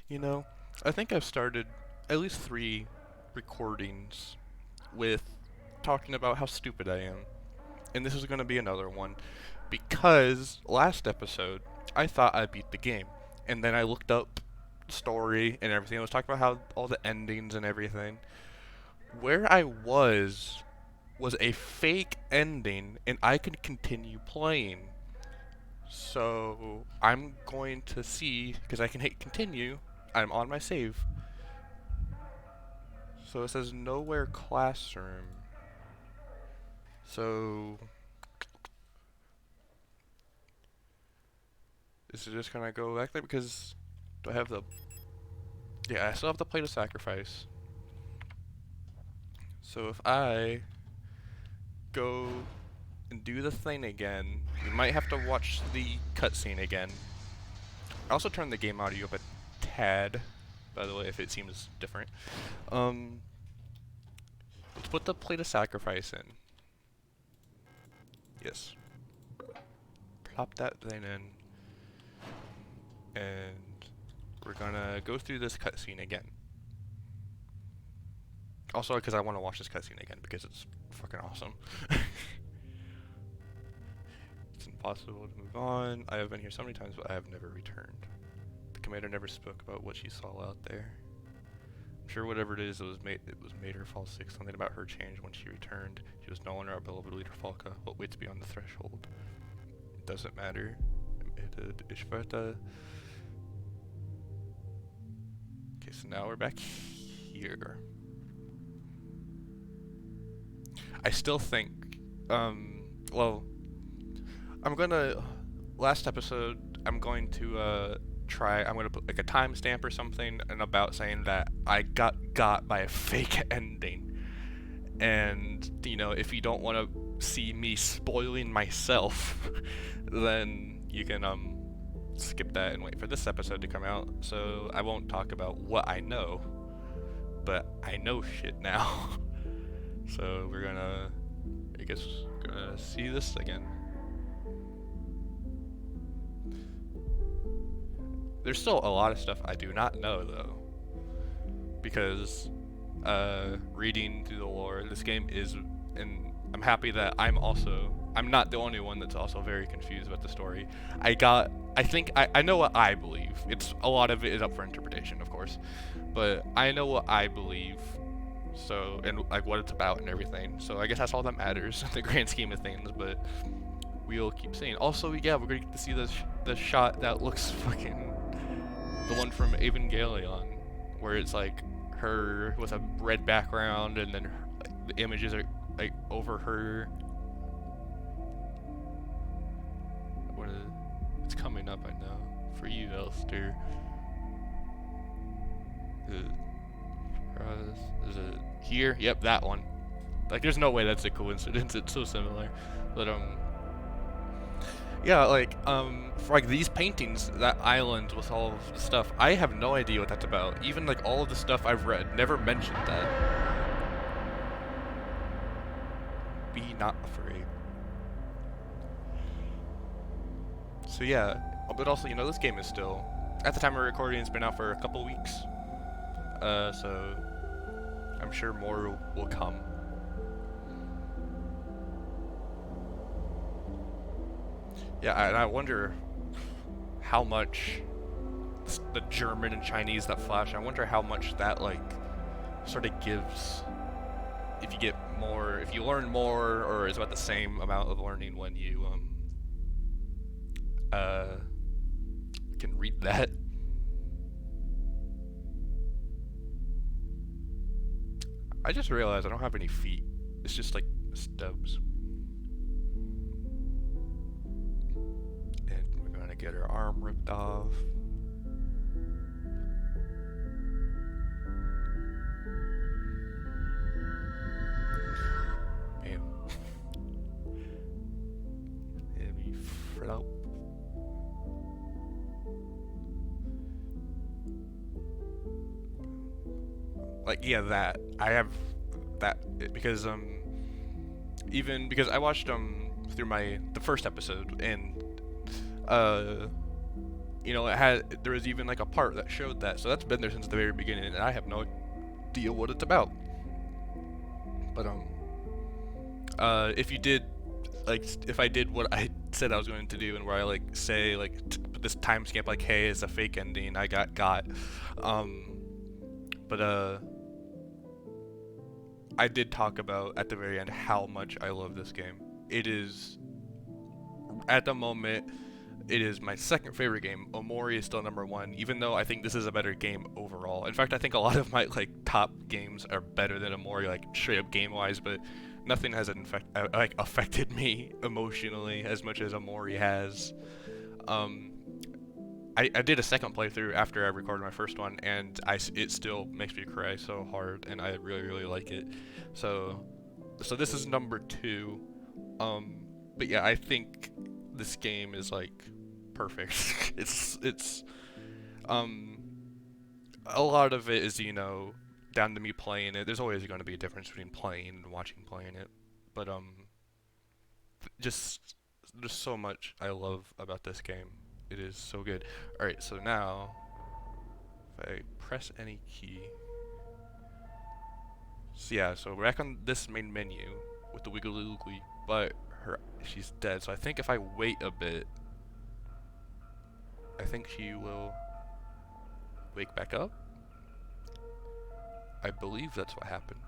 You know, I think I've started at least 3 recordings with talking about how stupid I am. And this is going to be another one. Because last episode, I thought I beat the game. And then I looked up the story and everything. I was talking about how all the endings and everything. Where I was a fake ending, and I could continue playing. So I'm going to see, because I can hit continue, I'm on my save. So it says nowhere classroom. So is it just gonna go back there? Because do I have the... Yeah, I still have to play the sacrifice. So if I go and do the thing again, you might have to watch the cutscene again. I also turned the game audio up a tad, by the way, if it seems different. Let's put the plate of sacrifice in. Yes. Plop that thing in. And we're gonna go through this cutscene again. Also, because I want to watch this cutscene again, because it's fucking awesome. It's impossible to move on. I have been here so many times, but I have never returned. The commander never spoke about what she saw out there. I'm sure whatever it is, it was made her fall sick. Something about her changed when she returned. She was no longer our beloved leader, Falca. What waits beyond the threshold? It doesn't matter. Ishvarta. Okay, so now we're back here. I still think, well, last episode, I'm going to put like a timestamp or something and about saying that I got by a fake ending. And, you know, if you don't want to see me spoiling myself, then you can, skip that and wait for this episode to come out. So I won't talk about what I know, but I know shit now. So we're gonna, I guess, gonna see this again. There's still a lot of stuff I do not know though, because reading through the lore, this game is, and I'm happy that I'm not the only one that's also very confused about the story. I think I know what I believe. It's a lot of it is up for interpretation, of course, but I know what I believe. So, and like what it's about and everything. So I guess that's all that matters in the grand scheme of things. But we'll keep seeing. Also, yeah, we're gonna get to see the shot that looks fucking, the one from Evangelion, where it's like her with a red background, and then the images are like over her. What is it? It's coming up, I know. For you, Elster. Is it here? Yep, that one. Like, there's no way that's a coincidence. It's so similar. But yeah, like for like these paintings, that island with all of the stuff, I have no idea what that's about. Even like all of the stuff I've read never mentioned that. Be not afraid. So yeah, but also, you know, this game is still, at the time of recording, it's been out for a couple weeks. So I'm sure more will come. Yeah, and I wonder how much the German and Chinese that flash, I wonder how much that like sort of gives if you get more, if you learn more, or is about the same amount of learning when you can read that. I just realized I don't have any feet. It's just like stubs. And we're gonna get her arm ripped off. Man. Let me flop. Like, yeah, that. I have that because even because I watched through the first episode, and You know, there was even like a part that showed that, so that's been there since the very beginning, and I have no idea what it's about. But if you did, like, if I did what I said I was going to do, and where I like say like put this timestamp like, hey, it's a fake ending, I got, but I did talk about at the very end how much I love this game. It is, at the moment, it is my second favorite game. Omori is still number one, even though I think this is a better game overall. In fact, I think a lot of my like top games are better than Omori, like straight up game wise. But nothing has affected me emotionally as much as Omori has. Um, I did a second playthrough after I recorded my first one, and it still makes me cry so hard, and I really like it. So this is number two. But yeah, I think this game is like perfect. it's um a lot of it is, you know, down to me playing it. There's always going to be a difference between playing and watching playing it, but just there's so much I love about this game. It is so good. All right, so now if I press any key, so yeah, so we're back on this main menu with the wiggly wiggly, but she's dead. So I think if I wait a bit, I think she will wake back up. I believe that's what happens.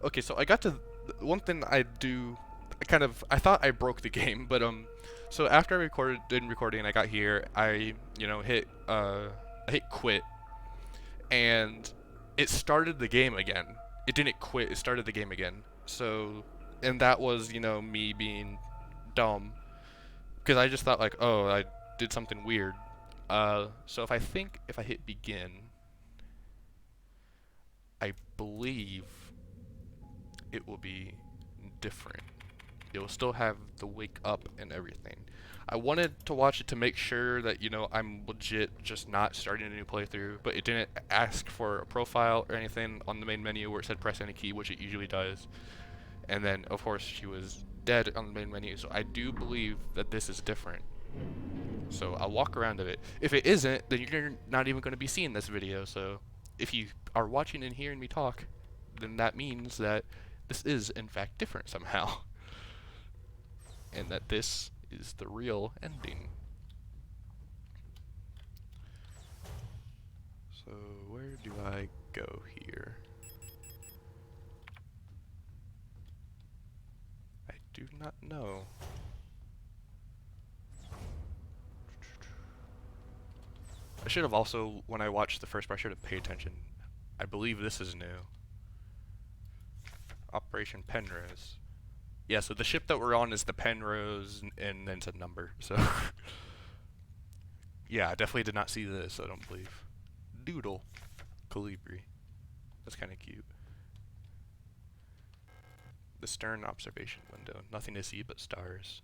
Okay, so I got to one thing I do. I thought I broke the game, but so after I did recording, I got here. I hit quit, and it started the game again. It didn't quit. It started the game again. So, and that was, you know, me being dumb, because I just thought like, oh, I did something weird. So if I hit begin, I believe it will be different. It will still have the wake up and everything. I wanted to watch it to make sure that, you know, I'm legit just not starting a new playthrough, but it didn't ask for a profile or anything on the main menu where it said press any key, which it usually does. And then, of course, she was dead on the main menu, so I do believe that this is different. So I'll walk around a bit. If it isn't, then you're not even going to be seeing this video, so if you are watching and hearing me talk, then that means that this is, in fact, different somehow. And that this is the real ending. So where do I go here? I do not know. I should have also, when I watched the first part, I should have paid attention. I believe this is new. Operation Penrose. Yeah, so the ship that we're on is the Penrose, and then it's a number, so... yeah, I definitely did not see this, I don't believe. Doodle. Colibri. That's kind of cute. The stern observation window. Nothing to see but stars.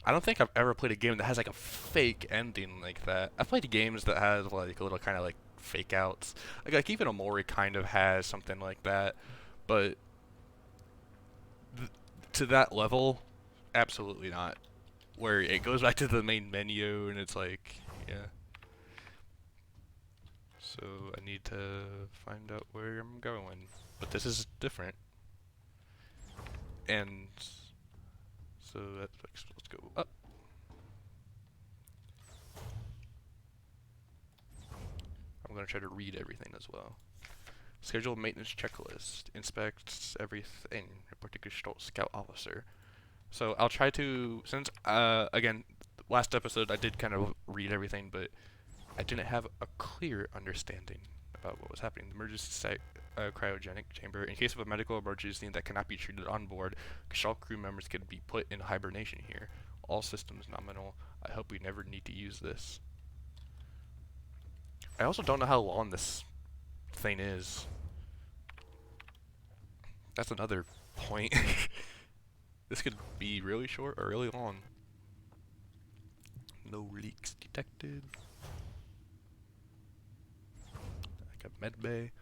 I don't think I've ever played a game that has like a fake ending like that. I've played games that have like a little kind of like fake outs. Like even Omori kind of has something like that, but to that level, absolutely not. Where it goes back to the main menu and it's like, yeah. So I need to find out where I'm going. But this is different. And so let's go up. I'm going to try to read everything as well. Schedule maintenance checklist. Inspects everything. Report to Gestalt Scout Officer. So I'll try to, since, again, last episode I did kind of read everything, but I didn't have a clear understanding about what was happening. The emergency site, cryogenic chamber. In case of a medical emergency that cannot be treated on board, Gestalt crew members could be put in hibernation here. All systems nominal. I hope we never need to use this. I also don't know how long this thing is. That's another point. This could be really short or really long. No leaks detected. Like a med bay.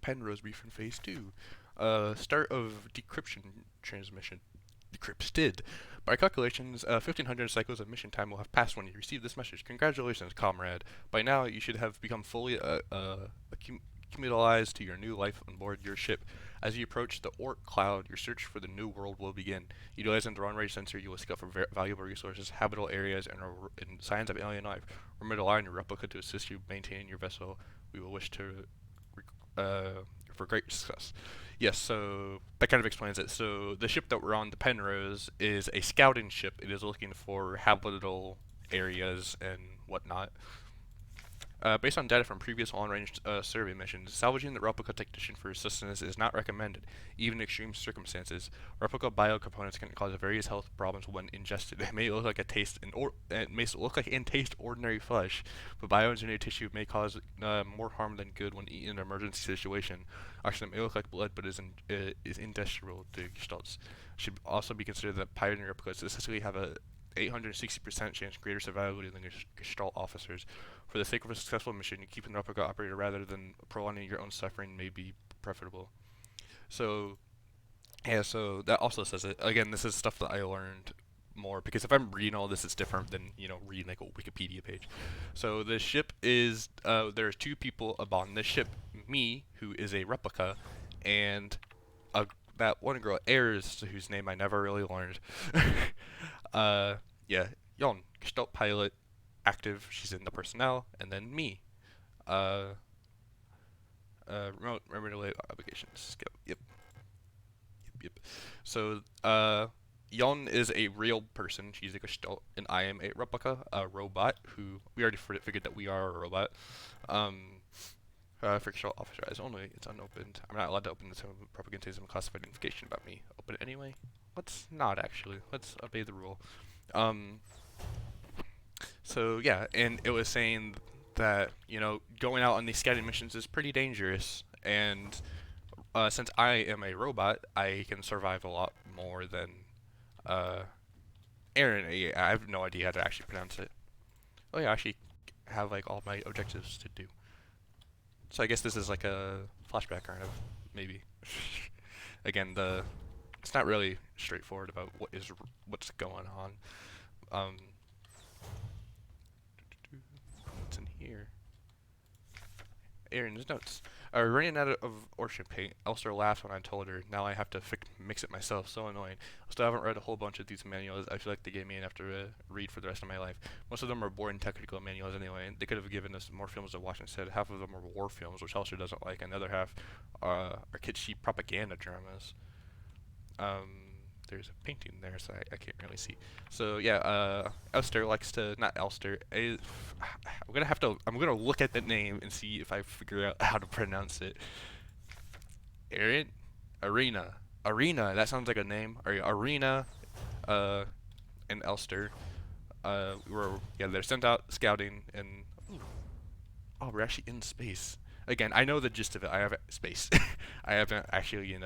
Penrose brief in phase 2. Start of decryption transmission. The Crips did. By calculations, 1,500 cycles of mission time will have passed when you receive this message. Congratulations, comrade. By now, you should have become fully acclimatized to your new life on board your ship. As you approach the Orc Cloud, your search for the new world will begin. Utilizing the run-rate sensor, you will scout for valuable resources, habitable areas, and signs of alien life. Remember to align your replica to assist you maintaining your vessel. We will wish to for great success. Yes, so that kind of explains it. So the ship that we're on, the Penrose, is a scouting ship. It is looking for habitable areas and whatnot. Based on data from previous long-range survey missions, salvaging the replica technician for sustenance is not recommended, even in extreme circumstances. Replica biocomponents can cause various health problems when ingested. It may look like and taste ordinary flesh, but bioengineered tissue may cause more harm than good when eaten in an emergency situation. Actually, it may look like blood, but is indigestible to gestalts. Should also be considered that pioneer replicas statistically have a 860% chance greater survivability than Gestalt officers. For the sake of a successful mission, keeping the replica operator rather than prolonging your own suffering may be preferable. So, yeah, so that also says it. Again, this is stuff that I learned more, because if I'm reading all this, it's different than, reading like a Wikipedia page. So the ship is, there's two people upon this ship. Me, who is a replica, and that one girl, Ayers, whose name I never really learned. Yeah, Yon, Gestalt pilot, active, she's in the personnel, and then me. Remote memory obligations. Yep. So, Yon is a real person, she's a Gestalt, and I am a replica, a robot, who, we already figured that we are a robot. For Gestalt officer eyes only, it's unopened. I'm not allowed to open this, probably contains some classified information about me. Open it anyway? Let's not, actually. Let's obey the rule. So yeah, and it was saying that, going out on these scouting missions is pretty dangerous, and since I am a robot, I can survive a lot more than Aaron. I have no idea how to actually pronounce it. Oh yeah, I actually have like all my objectives to do. So I guess this is like a flashback kind of, maybe. Again, it's not really straightforward about what's going on. What's in here? Aaron's notes. Running out of ocean paint. Elster laughed when I told her. Now I have to mix it myself. So annoying. I still haven't read a whole bunch of these manuals. I feel like they gave me enough to read for the rest of my life. Most of them are boring technical manuals anyway. They could have given us more films to watch instead. Half of them are war films, which Elster doesn't like, and the other half are kitschy propaganda dramas. There's a painting there, so I can't really see. So yeah, Elster likes to, not Elster. I'm gonna look at the name and see if I figure out how to pronounce it. Aaron, Arena. That sounds like a name. Arena, and Elster. They're sent out scouting, and we're actually in space again. I know the gist of it. I have space. I haven't actually,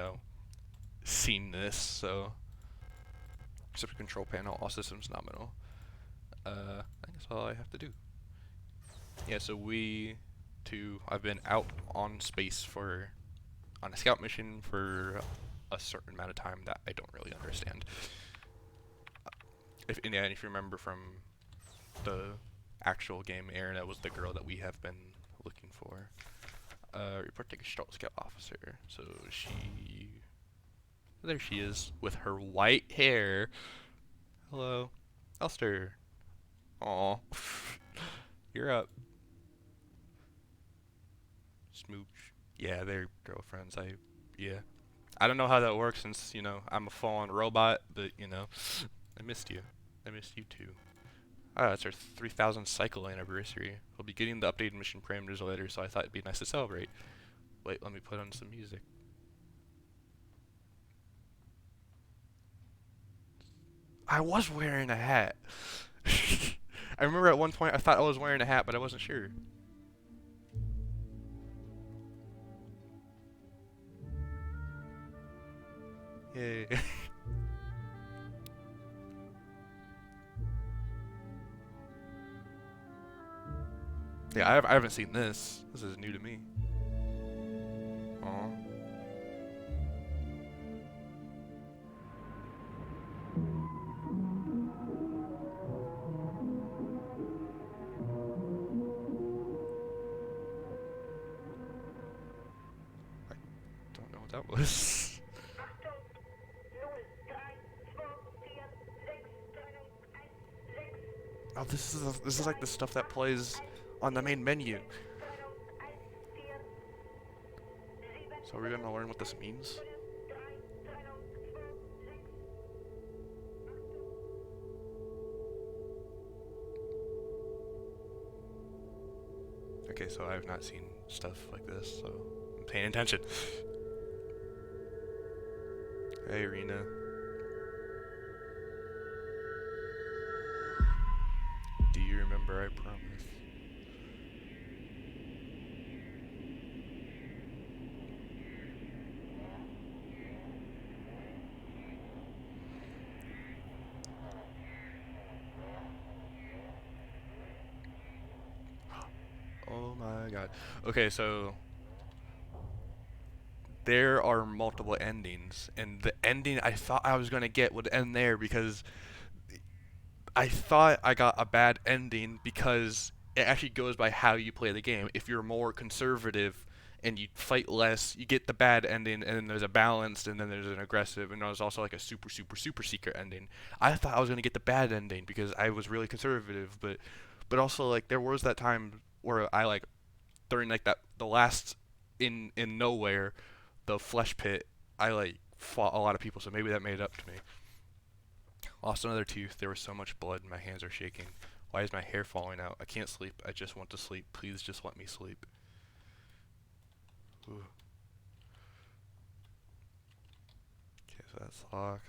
seen this, so. Except control panel, all systems nominal. I think that's all I have to do. Yeah, so I've been out on space on a scout mission for a certain amount of time that I don't really understand. If you remember from the actual game, Aaron was the girl that we have been looking for. Report to Gestalt Scout Officer. So there she is, with her white hair. Hello. Elster. Aw. You're up. Smooch. Yeah, they're girlfriends. I don't know how that works since, I'm a fallen robot, but, I missed you. I missed you too. It's our 3,000 cycle anniversary. We'll be getting the updated mission parameters later, so I thought it'd be nice to celebrate. Wait, let me put on some music. I was wearing a hat. I remember at one point I thought I was wearing a hat, but I wasn't sure. Yay. Yeah, I haven't seen this. This is new to me. Aw. that was. Oh, this is like the stuff that plays on the main menu. So we're gonna learn what this means. Okay, so I have not seen stuff like this, so I'm paying attention. Hey, Rena. Do you remember? I promise. Oh my god. Okay, so there are multiple endings, and the ending I thought I was gonna get would end there because I thought I got a bad ending because it actually goes by how you play the game. If you're more conservative and you fight less, you get the bad ending, and then there's a balanced, and then there's an aggressive, and there's also like a super, super, super secret ending. I thought I was gonna get the bad ending because I was really conservative, but also like there was that time where I like during like that the last in nowhere, the flesh pit, I like fought a lot of people, so maybe that made it up to me. Lost another tooth. There was so much blood. My hands are shaking. Why is my hair falling out? I can't sleep. I just want to sleep. Please just let me sleep. Ooh. Okay, so that's locks.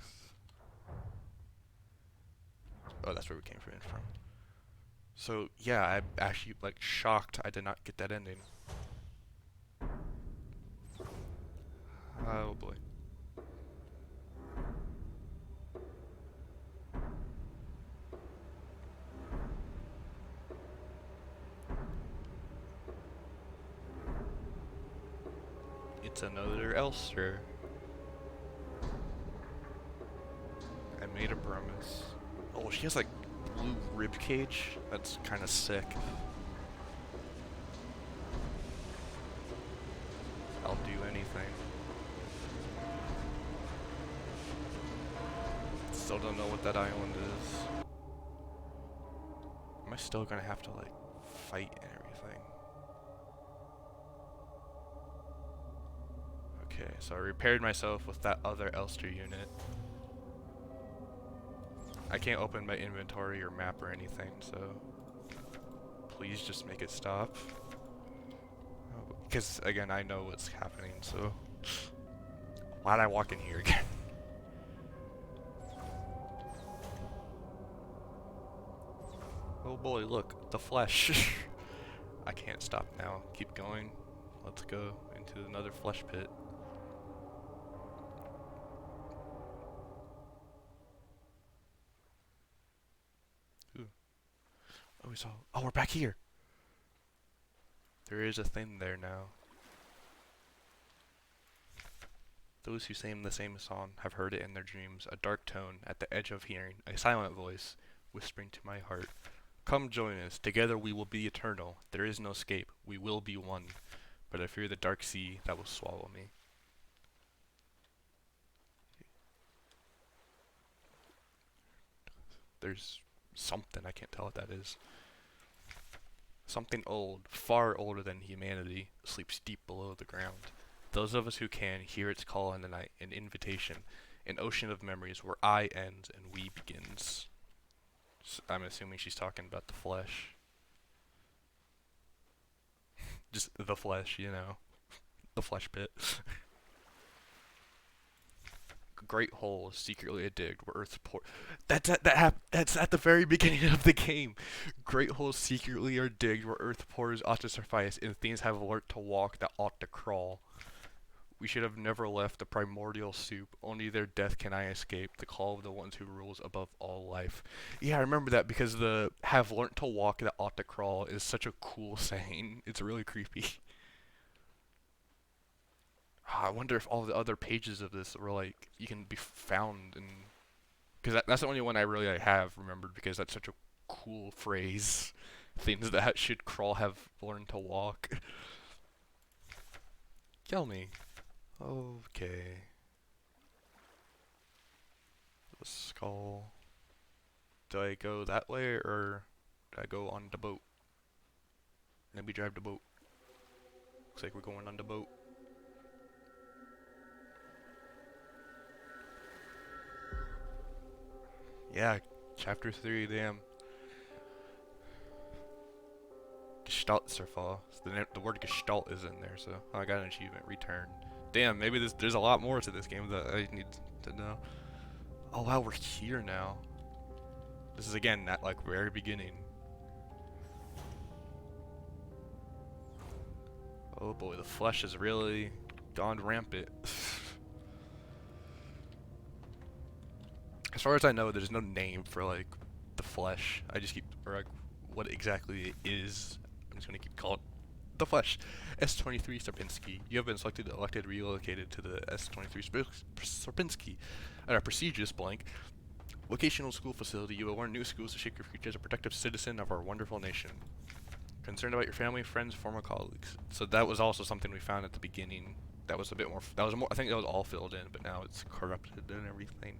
Oh, that's where we came from. So yeah, I'm actually like shocked I did not get that ending. Oh boy. It's another Elster. I made a promise. Oh, she has like blue rib cage. That's kind of sick. I'll do anything. Still don't know what that island is. Am I still gonna have to like fight and everything? Okay, so I repaired myself with that other Elster unit. I can't open my inventory or map or anything, so please just make it stop. Because again, I know what's happening, so why'd I walk in here again? Oh boy, look, the flesh. I can't stop now. Keep going. Let's go into another flesh pit. Ooh. Oh, we saw. Oh, we're back here. There is a thing there now. Those who sing the same song have heard it in their dreams, a dark tone at the edge of hearing, a silent voice whispering to my heart. Come join us, together we will be eternal. There is no escape, we will be one. But I fear the dark sea that will swallow me. There's something, I can't tell what that is. Something old, far older than humanity, sleeps deep below the ground. Those of us who can hear its call in the night, an invitation, an ocean of memories where I ends and we begins. I'm assuming she's talking about the flesh. Just the flesh, you know. The flesh pit. Great holes secretly digged where Earth's poor. That's at the very beginning of the game. Great holes secretly are digged where Earth pores ought to suffice, and things have learnt to walk that ought to crawl. We should have never left the primordial soup. Only their death can I escape. The call of the ones who rules above all life. Yeah, I remember that because the have learnt to walk that ought to crawl is such a cool saying. It's really creepy. I wonder if all the other pages of this were like you can be found in because that's the only one I really have remembered because that's such a cool phrase. Things that should crawl have learned to walk. Kill me. Okay. The skull. Do I go that way or do I go on the boat? Let me drive the boat. Looks like we're going on the boat. Yeah, chapter 3, damn. Gestalt Surfall. The word Gestalt is in there, so I got an achievement. Return. Damn, maybe there's a lot more to this game that I need to know. Oh wow, we're here now. This is again that like very beginning. Oh boy, the flesh has really gone rampant. As far as I know, there's no name for like the flesh. I just keep or like what exactly it is. I'm just gonna keep calling it the flesh. S23 Serpinski. You have been selected, elected, relocated to the S23 Serpinski at our prestigious blank vocational school facility. You will learn new skills to shape your future as a protective citizen of our wonderful nation. Concerned about your family, friends, former colleagues. So that was also something we found at the beginning. That was a bit more. That was more. I think that was all filled in, but now it's corrupted and everything.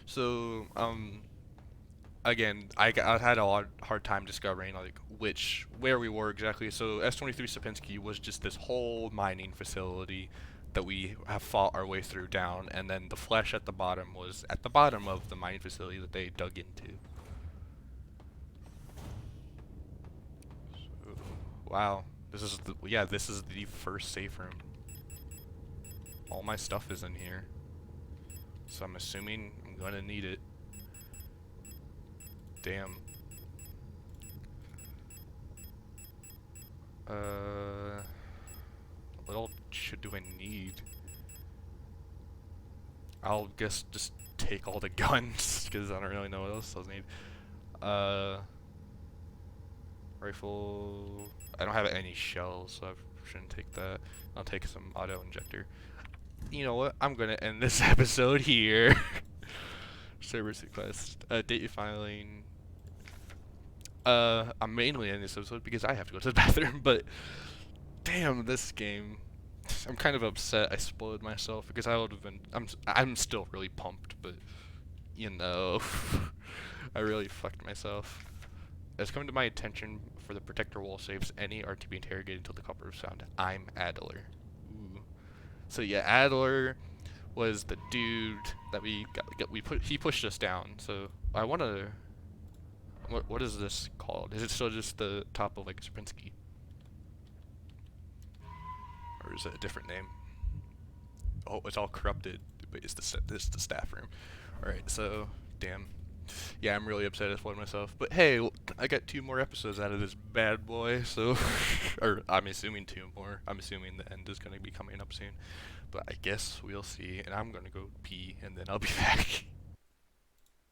So again, I had a hard time discovering like where we were exactly. So S23 Sapinski was just this whole mining facility that we have fought our way through down, and then the flesh at the bottom was at the bottom of the mining facility that they dug into. So, wow, this is the first safe room. All my stuff is in here, so I'm assuming I'm gonna need it. Damn. What all do I need? I'll guess just take all the guns, because I don't really know what else I'll need. Rifle. I don't have any shells, so I shouldn't take that. I'll take some auto injector. You know what? I'm gonna end this episode here. Service request. Data filing. I'm mainly in this episode because I have to go to the bathroom, but damn, this game. I'm kind of upset I spoiled myself because I would have been. I'm still really pumped, but you know, I really fucked myself. It's come to my attention for the protector wall saves any are to be interrogated until the culprit is found. I'm Adler. Ooh. So yeah, Adler was the dude that he pushed us down. So I want to. What is this called? Is it still just the top of like Sapinski? Or is it a different name? Oh, it's all corrupted, but it's the staff room. Alright, so, damn. Yeah, I'm really upset I spoiled myself. But hey, I got 2 more episodes out of this bad boy, so... or, I'm assuming 2 more. I'm assuming the end is going to be coming up soon. But I guess we'll see, and I'm going to go pee, and then I'll be back.